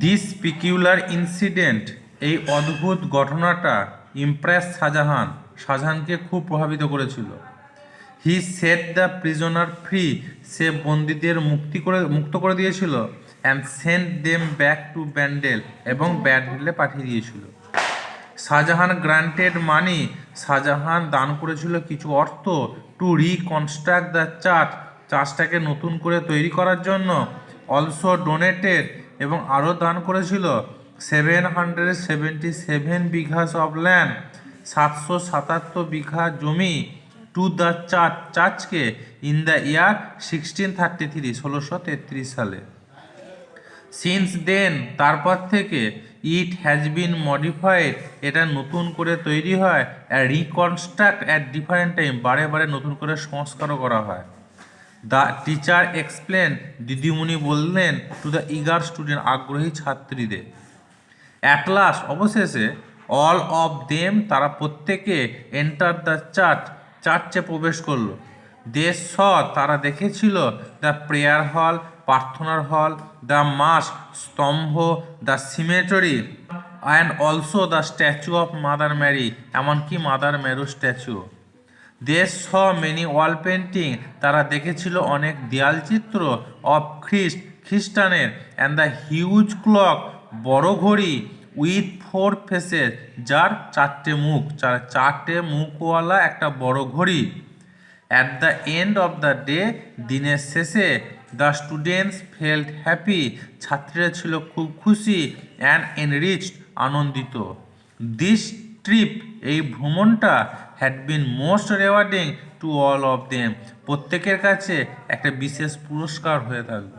This peculiar incident, এই অদ্ভুত ঘটনাটা ইমপ্রেস শাহজাহানকে খুব প্রভাবিত করেছিল। He set the prisoner free, সে বন্দীদের মুক্ত করে দিয়েছিল। And sent them back to Bandel, এবং ব্যান্ডেলে পাঠিয়ে দিয়েছিল। শাহজাহান গ্রান্টেড মানি, শাহজাহান দান করেছিল কিছু অর্থ। টু রিকনস্ট্রাক্ট দ্য চার্চটাকে নতুন করে তৈরি করার জন্য। অলসো ডোনেটেড, এবং আরও দান করেছিল 777 বিঘাস অফ ল্যান্ড, 777 বিঘা জমি। টু দ্য চার্চকে ইন দ্য ইয়ার 1633, 1633 সালে। সিন্স দেন, তারপর থেকে, ইট হ্যাজ বিন মডিফাইড, এটা নতুন করে তৈরি হয়। রিকনস্ট্রাক্ট অ্যাট ডিফারেন্ট টাইম, বারে বারে নতুন করে সংস্কারও করা হয়। দ্য টিচার এক্সপ্লেন, দিদিমণি বললেন, টু দ্য ইগার স্টুডেন্ট, আগ্রহী ছাত্রীদের। অ্যাট লাস্ট, অবশেষে, অল অফ দেম, তারা প্রত্যেকে, এন্টার দ্য চার্চে প্রবেশ করলো। দে স, তারা দেখেছিল, দ্য প্রেয়ার হল, প্রার্থনার হল, দ্য মাস, স্তম্ভ, the cemetery, and also the statue of mother Mary, এমনকি mother Mary statue. They saw many wall painting, তারা দেখেছিল অনেক দেয়াল চিত্র। অফ খ্রিস্টানের, অ্যান্ড দ্য হিউজ ক্লক, বড় ঘড়ি। উইথ 4 ফেসেস, যার 4টে মুখ, চারটে মুখওয়ালা একটা বড় ঘড়ি। At the end of the day, দিনের শেষে, দ্য স্টুডেন্টস ফেল্ট হ্যাপি, ছাত্রীরা ছিল খুব খুশি। অ্যান্ড এনরিচড, আনন্দিত। দিস ট্রিপ, এই ভ্রমণটা, had been most rewarding to all of them, প্রত্যেকের কাছে একটা বিশেষ পুরস্কার হয়ে থাকবে।